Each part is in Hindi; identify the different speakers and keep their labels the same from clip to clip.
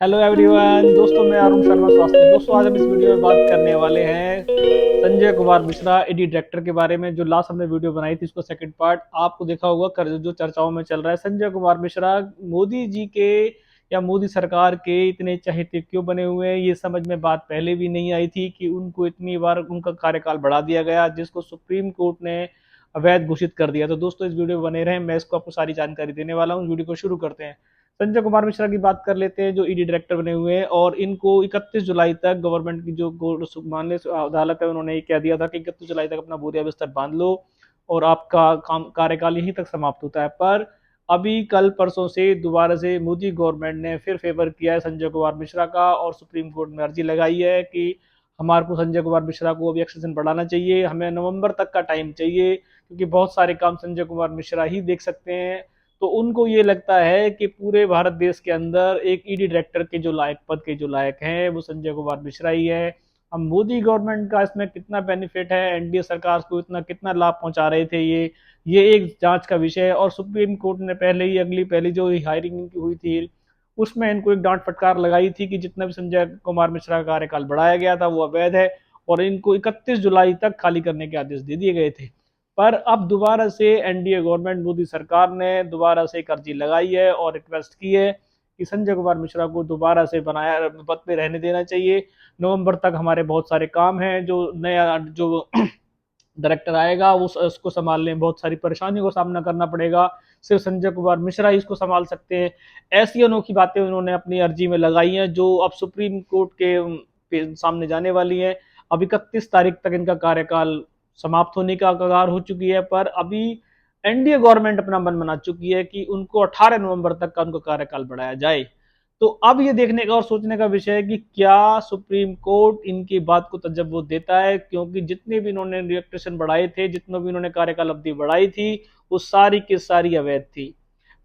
Speaker 1: हेलो एवरीवन दोस्तों, मैं अरुण शर्मा शास्त्री। दोस्तों, आज हम इस वीडियो में बात करने वाले हैं संजय कुमार मिश्रा ईडी डायरेक्टर के बारे में। जो लास्ट हमने वीडियो बनाई थी उसको सेकंड पार्ट आपको देखा होगा। जो चर्चाओं में चल रहा है, संजय कुमार मिश्रा मोदी जी के या मोदी सरकार के इतने चहेते क्यों बने हुए हैं, ये समझ में बात पहले भी नहीं आई थी कि उनको इतनी बार उनका कार्यकाल बढ़ा दिया गया, जिसको सुप्रीम कोर्ट ने अवैध घोषित कर दिया। तो दोस्तों, इस वीडियो में बने रहें, मैं इसको आपको सारी जानकारी देने वाला हूँ। वीडियो को शुरू करते हैं। संजय कुमार मिश्रा की बात कर लेते हैं, जो ईडी डायरेक्टर बने हुए हैं, और इनको 31 जुलाई तक गवर्नमेंट की जो माननीय अदालत है, उन्होंने ये कह दिया था कि 31 जुलाई तक अपना बोरिया बिस्तर बांध लो और आपका काम कार्यकाल यहीं तक समाप्त होता है। पर अभी कल परसों से दोबारा से मोदी गवर्नमेंट ने फिर फेवर किया है संजय कुमार मिश्रा का, और सुप्रीम कोर्ट में अर्जी लगाई है कि हमारे को संजय कुमार मिश्रा को अभी एक्सटेंशन बढ़ाना चाहिए, हमें नवंबर तक का टाइम चाहिए, क्योंकि बहुत सारे काम संजय कुमार मिश्रा ही देख सकते हैं। तो उनको ये लगता है कि पूरे भारत देश के अंदर एक ईडी डायरेक्टर के जो लायक पद के जो लायक हैं वो संजय कुमार मिश्रा ही है। अब मोदी गवर्नमेंट का इसमें कितना बेनिफिट है, एनडीए सरकार को इतना कितना लाभ पहुंचा रहे थे, ये एक जांच का विषय है। और सुप्रीम कोर्ट ने पहले ही अगली पहली जो हायरिंग इनकी हुई थी उसमें इनको एक डांट फटकार लगाई थी कि जितना भी संजय कुमार मिश्रा का कार्यकाल बढ़ाया गया था वो अवैध है, और इनको 31 जुलाई तक खाली करने के आदेश दे दिए गए थे। पर अब दोबारा से एनडीए गवर्नमेंट मोदी सरकार ने दोबारा से एक अर्जी लगाई है और रिक्वेस्ट की है कि संजय कुमार मिश्रा को दोबारा से बनाया पद पे रहने देना चाहिए। नवंबर तक हमारे बहुत सारे काम हैं, जो नया जो डायरेक्टर आएगा वो उसको संभालने में बहुत सारी परेशानियों का सामना करना पड़ेगा, सिर्फ संजय कुमार मिश्रा ही इसको संभाल सकते हैं। ऐसी अनोखी बातें उन्होंने अपनी अर्जी में लगाई हैं, जो अब सुप्रीम कोर्ट के सामने जाने वाली है। अब 31 तारीख तक इनका कार्यकाल समाप्त होने का कगार हो चुकी है, पर अभी एनडीए गवर्नमेंट अपना मन बना चुकी है कि उनको 18 नवंबर तक का उनका कार्यकाल बढ़ाया जाए। तो अब ये देखने का और सोचने का विषय है कि क्या सुप्रीम कोर्ट इनकी बात को तजव्वुद देता है, क्योंकि जितने भी इन्होंने रिएक्टेशन बढ़ाए थे, जितने भी इन्होंने कार्यकाल अवधि बढ़ाई थी, वो सारी की सारी अवैध थी।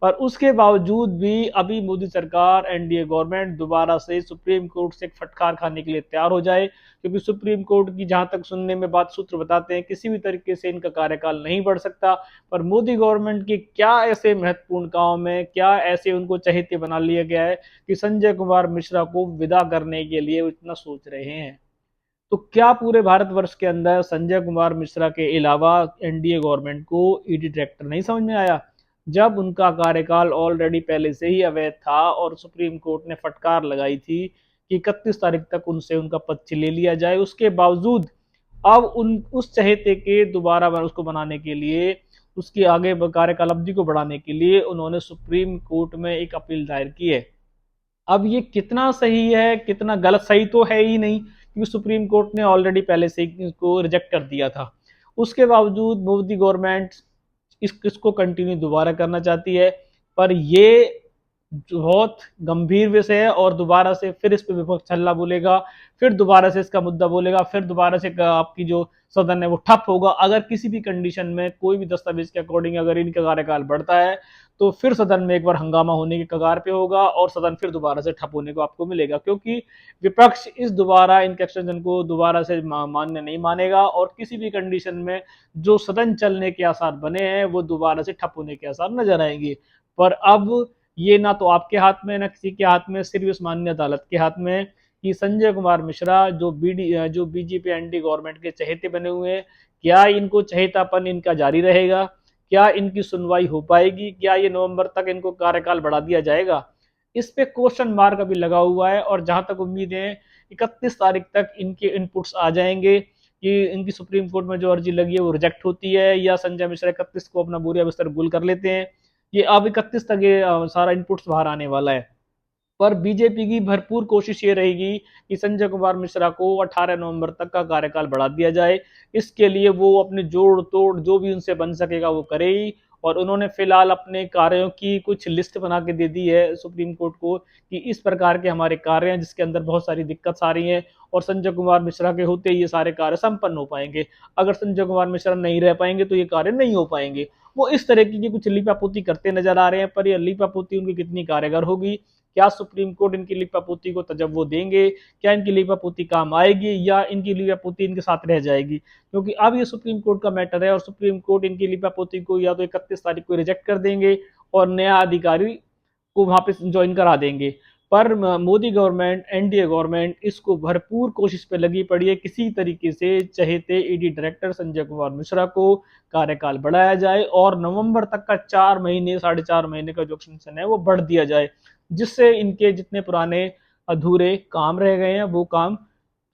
Speaker 1: पर उसके बावजूद भी अभी मोदी सरकार एनडीए गवर्नमेंट दोबारा से सुप्रीम कोर्ट से एक फटकार खाने के लिए तैयार हो जाए, क्योंकि सुप्रीम कोर्ट की जहां तक सुनने में बात सूत्र बताते हैं किसी भी तरीके से इनका कार्यकाल नहीं बढ़ सकता। पर मोदी गवर्नमेंट के क्या ऐसे महत्वपूर्ण काम में क्या ऐसे उनको चहेते बना लिया गया है कि संजय कुमार मिश्रा को विदा करने के लिए वो इतना सोच रहे हैं। तो क्या पूरे भारतवर्ष के अंदर संजय कुमार मिश्रा के अलावा एनडीए गवर्नमेंट को ईडी डायरेक्टर नहीं समझ में आया, जब उनका कार्यकाल ऑलरेडी पहले से ही अवैध था और सुप्रीम कोर्ट ने फटकार लगाई थी कि 31 तारीख तक उनसे उनका पद ले लिया जाए। उसके बावजूद अब उन उस चहेते के दोबारा उसको बनाने के लिए, उसकी आगे कार्यकाल अवधि को बढ़ाने के लिए उन्होंने सुप्रीम कोर्ट में एक अपील दायर की है। अब ये कितना सही है कितना गलत, सही तो है ही नहीं, क्योंकि सुप्रीम कोर्ट ने ऑलरेडी पहले से इसको रिजेक्ट कर दिया था। उसके बावजूद मोदी गवर्नमेंट इसको कंटिन्यू दोबारा करना चाहती है। पर ये बहुत गंभीर विषय है, और दोबारा से फिर इस पे विपक्ष हल्ला बोलेगा, फिर दोबारा से इसका मुद्दा बोलेगा, फिर दोबारा से आपकी जो सदन है वो ठप होगा। अगर किसी भी कंडीशन में कोई भी दस्तावेज के अकॉर्डिंग अगर इनका कार्यकाल बढ़ता है, तो फिर सदन में एक बार हंगामा होने के कगार पे होगा और सदन फिर दोबारा से ठप होने को आपको मिलेगा, क्योंकि विपक्ष इस दोबारा इनके एक्सटेंशन को दोबारा से मान्य नहीं मानेगा, और किसी भी कंडीशन में जो सदन चलने के आसार बने हैं वो दोबारा से ठप होने के आसार नजर आएंगे। पर अब ये ना तो आपके हाथ में ना किसी के हाथ में, सिर्फ इस माननीय अदालत के हाथ में कि संजय कुमार मिश्रा जो बीजेपी एनडी गवर्नमेंट के चहेते बने हुए हैं, क्या इनको चहेतापन इनका जारी रहेगा, क्या इनकी सुनवाई हो पाएगी, क्या ये नवंबर तक इनको कार्यकाल बढ़ा दिया जाएगा, इस पे क्वेश्चन मार्क अभी लगा हुआ है। और जहां तक उम्मीद है 31 तारीख तक इनके इनपुट्स आ जाएंगे कि इनकी सुप्रीम कोर्ट में जो अर्जी लगी है वो रिजेक्ट होती है, या संजय मिश्रा 31 को अपना बोरिया बिस्तर गुल कर लेते हैं। ये अब 31 तक ये सारा इनपुट्स बाहर आने वाला है। पर बीजेपी की भरपूर कोशिश ये रहेगी कि संजय कुमार मिश्रा को 18 नवंबर तक का कार्यकाल बढ़ा दिया जाए। इसके लिए वो अपने जोड़ तोड़ जो भी उनसे बन सकेगा वो करेगी, और उन्होंने फिलहाल अपने कार्यों की कुछ लिस्ट बना के दे दी है सुप्रीम कोर्ट को कि इस प्रकार के हमारे कार्य हैं जिसके अंदर बहुत सारी दिक्कत आ रही हैं, और संजय कुमार मिश्रा के होते ये सारे कार्य संपन्न हो पाएंगे। अगर संजय कुमार मिश्रा नहीं रह पाएंगे तो ये कार्य नहीं हो पाएंगे। वो इस तरह की कुछ लीपापोती करते नजर आ रहे हैं, पर यह लीपापोती उनकी कितनी कारगर होगी, क्या सुप्रीम कोर्ट इनकी लिपापोती को तजव्वुद देंगे, क्या इनकी लिपापोती काम आएगी, या इनकी लिपापोती इनके साथ रह जाएगी, क्योंकि अब ये सुप्रीम कोर्ट का मैटर है, और सुप्रीम कोर्ट इनकी लिपापोती को या तो 31 तारीख को रिजेक्ट कर देंगे और नया अधिकारी को वहां पे ज्वाइन करा देंगे। पर मोदी गवर्नमेंट, एनडीए गवर्नमेंट इसको भरपूर कोशिश पे लगी पड़ी है, किसी तरीके से चहेते ईडी डायरेक्टर संजय कुमार मिश्रा को कार्यकाल बढ़ाया जाए और नवंबर तक का 4 महीने, 4.5 महीने का जो एक्सटेंशन है वो बढ़ दिया जाए, जिससे इनके जितने पुराने अधूरे काम रह गए हैं वो काम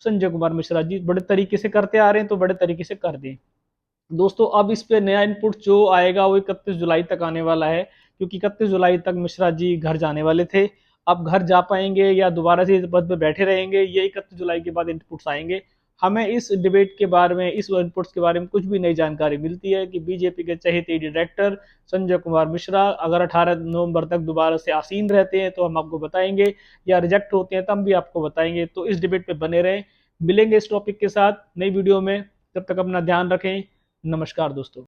Speaker 1: संजय कुमार मिश्रा जी बड़े तरीके से करते आ रहे हैं, तो बड़े तरीके से कर दें। दोस्तों अब इस पे नया इनपुट जो आएगा वो 31 जुलाई तक आने वाला है, क्योंकि 31 जुलाई तक मिश्रा जी घर जाने वाले थे। अब घर जा पाएंगे या दोबारा से इस पद पे बैठे रहेंगे, ये 31 जुलाई के बाद इनपुट्स आएंगे। हमें इस डिबेट के बारे में, इस इनपुट्स के बारे में कुछ भी नई जानकारी मिलती है कि बीजेपी के चहेते डायरेक्टर संजय कुमार मिश्रा अगर 18 नवंबर तक दोबारा से आसीन रहते हैं तो हम आपको बताएंगे, या रिजेक्ट होते हैं तब भी आपको बताएंगे। तो इस डिबेट पे बने रहें, मिलेंगे इस टॉपिक के साथ नई वीडियो में। तब तक अपना ध्यान रखें। नमस्कार दोस्तों।